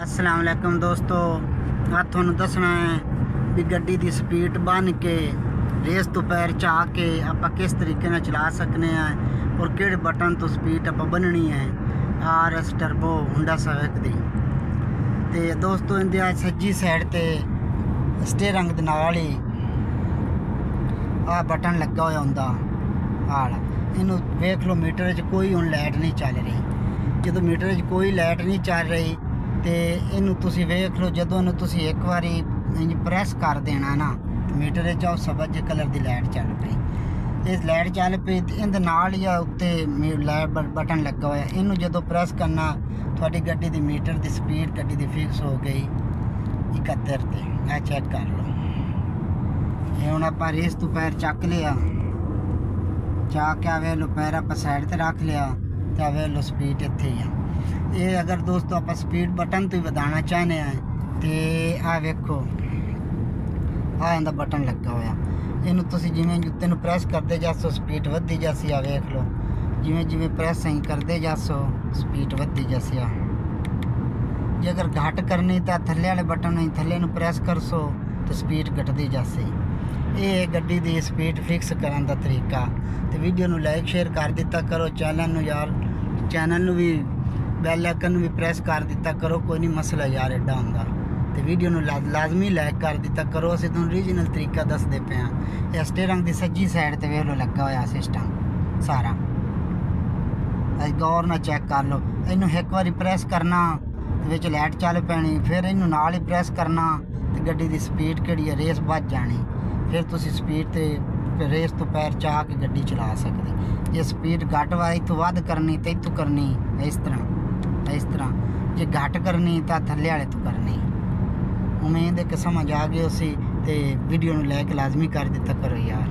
अस्सलाम वालेकुम दोस्तों, आज ਤੁਹਾਨੂੰ ਦੱਸਣਾ ਹੈ ਵੀ ਗੱਡੀ ਦੀ ਸਪੀਡ ਬਣ ਕੇ ਰੇਸ ਤੋਂ ਪੈਰ ਚਾ ਕੇ ਆਪਾਂ ਕਿਸ ਤਰੀਕੇ ਨਾਲ ਚਲਾ ਸਕਨੇ ਆ ਔਰ ਕਿਹੜੇ ਬਟਨ ਤੋਂ ਸਪੀਡ ਆਪਾਂ ਬੰਨਣੀ ਹੈ। RS ਟਰਬੋ ਹੁੰਡਾ ਸਿਵਿਕ ਦੀ ਤੇ ਦੋਸਤੋ ਇਹਦੇ ਆ ਸੱਜੀ ਸਾਈਡ ਤੇ ਸਟੀਅਰਿੰਗ ਦੇ ਨਾਲ ਹੀ ਆ ਬਟਨ ਲੱਗਾ ਹੋਇਆ ਹੁੰਦਾ ਆਲਾ। ਇਹਨੂੰ ਵੇਖ ਲਓ, ਮੀਟਰ 'ਚ ਕੋਈ ਹੁਣ ਲਾਈਟ ਨਹੀਂ ਚੱਲ ਰਹੀ। ਜਦੋਂ ਮੀਟਰ 'ਚ ਕੋਈ ਲਾਈਟ ਨਹੀਂ ਚੱਲ ਰਹੀ ਤੇ ਇਹਨੂੰ ਤੁਸੀਂ ਵੇਖ ਲਓ, ਜਦੋਂ ਇਹਨੂੰ ਤੁਸੀਂ ਇੱਕ ਵਾਰੀ ਇੰਜ ਪ੍ਰੈਸ ਕਰ ਦੇਣਾ ਨਾ ਮੀਟਰ 'ਚ ਉਹ ਸਬਜ਼ ਕਲਰ ਦੀ ਲਾਈਟ ਚੱਲ ਪਈ। ਇਹ ਲਾਈਟ ਚੱਲ ਪਈ ਤੇ ਇਹਦੇ ਨਾਲ ਹੀ ਆ ਉੱਤੇ ਲਾਈਟ ਬਟਨ ਲੱਗਾ ਹੋਇਆ। ਇਹਨੂੰ ਜਦੋਂ ਪ੍ਰੈਸ ਕਰਨਾ ਤੁਹਾਡੀ ਗੱਡੀ ਦੀ ਮੀਟਰ ਦੀ ਸਪੀਡ ਗੱਡੀ ਦੀ ਫਿਕਸ ਹੋ ਗਈ 71 ਤੇ। ਇਹ ਚੈੱਕ ਕਰ ਲਓ। ਇਹ ਹੁਣ ਆਪਾਂ ਰੇਸ ਤੋਂ ਪੈਰ ਚੱਕ ਲਿਆ, ਚਾ ਕੇ ਵੇ ਲੋ ਪੈਰ ਆਪਾਂ ਸਾਈਡ ਤੇ ਰੱਖ ਲਿਆ ਤੇ ਵੇ ਲੋ ਸਪੀਡ ਇੱਥੇ ਹੀ ਆ। ਇਹ ਅਗਰ ਦੋਸਤੋ ਆਪਾਂ ਸਪੀਡ ਬਟਨ ਤੋਂ ਹੀ ਵਧਾਉਣਾ ਚਾਹੁੰਦੇ ਆ ਤੇ ਆ ਵੇਖੋ ਆ ਇਹਦਾ ਬਟਨ ਲੱਗਾ ਹੋਇਆ। ਇਹਨੂੰ ਤੁਸੀਂ ਜਿਵੇਂ ਜੁੱਤੇ ਨੂੰ ਪ੍ਰੈਸ ਕਰਦੇ ਜਾਸੋ ਸਪੀਡ ਵੱਧਦੀ ਜਾਸੀ। ਆ ਵੇਖ ਲਓ, ਜਿਵੇਂ ਜਿਵੇਂ ਪ੍ਰੈਸ ਅਸੀਂ ਕਰਦੇ ਜਾਸੋ ਸਪੀਡ ਵੱਧਦੀ ਜਾਸੀ। ਆ ਜੇ ਅਗਰ ਘੱਟ ਕਰਨੀ ਤਾਂ ਥੱਲੇ ਵਾਲੇ ਬਟਨ ਨੂੰ ਥੱਲੇ ਨੂੰ ਪ੍ਰੈਸ ਕਰਸੋ ਤਾਂ ਸਪੀਡ ਘਟਦੀ ਜਾਸੀ। ਇਹ ਗੱਡੀ ਦੀ ਸਪੀਡ ਫਿਕਸ ਕਰਨ ਦਾ ਤਰੀਕਾ। ਤੇ ਵੀਡੀਓ ਨੂੰ ਲਾਈਕ ਸ਼ੇਅਰ ਕਰ ਦਿੱਤਾ ਕਰੋ। ਚੈਨਲ ਨੂੰ ਵੀ ਬੈਲ ਆਈਕਨ ਨੂੰ ਵੀ ਪ੍ਰੈਸ ਕਰ ਦਿੱਤਾ ਕਰੋ। ਕੋਈ ਨਹੀਂ ਮਸਲਾ ਯਾਰ ਐਡਾ ਹੁੰਦਾ। ਤੇ ਵੀਡੀਓ ਨੂੰ ਲਾਜ਼ਮੀ ਲਾਈਕ ਕਰ ਦਿੱਤਾ ਕਰੋ। ਅਸੀਂ ਤੁਹਾਨੂੰ ਓਰੀਜਨਲ ਤਰੀਕਾ ਦੱਸਦੇ ਪਏ ਹਾਂ। ਇਹ ਸਟੀਅਰਿੰਗ ਦੀ ਸੱਜੀ ਸਾਈਡ ਤੇ ਵੇਖ ਲਓ ਲੱਗਾ ਹੋਇਆ ਸਿਸਟਮ ਸਾਰਾ। ਗੌਰ ਨਾਲ ਚੈੱਕ ਕਰ ਲਓ। ਇਹਨੂੰ ਇੱਕ ਵਾਰੀ ਪ੍ਰੈਸ ਕਰਨਾ ਵਿੱਚ ਲਾਈਟ ਚੱਲ ਪੈਣੀ, ਫਿਰ ਇਹਨੂੰ ਨਾਲ ਹੀ ਪ੍ਰੈਸ ਕਰਨਾ ਤੇ ਗੱਡੀ ਦੀ ਸਪੀਡ ਕਿਹੜੀ ਹੈ ਰੇਸ ਵੱਧ ਜਾਣੀ। ਫਿਰ ਤੁਸੀਂ ਸਪੀਡ ਤੇ ਰੇਸ ਤੋਂ ਪੈਰ ਚਾਹ ਕੇ ਗੱਡੀ ਚਲਾ ਸਕਦੇ। ਜੇ ਸਪੀਡ ਘੱਟ ਵਾਲੀ ਤੋਂ ਵੱਧ ਕਰਨੀ ਤੇ ਇੱਥੋਂ ਕਰਨੀ ਇਸ ਤਰ੍ਹਾਂ ਜੇ ਘੱਟ ਕਰਨੀ ਤਾਂ ਥੱਲੇ ਵਾਲੇ ਤੋਂ ਕਰਨੀ। ਉਮੀਦ ਹੈ ਕਿ ਸਮਝ ਆ ਗਈ ਉਸੇ। ਤੇ ਵੀਡੀਓ ਨੂੰ ਲਾਈਕ ਲਾਜ਼ਮੀ ਕਰ ਦਿੱਤਾ ਕਰੋ ਯਾਰ।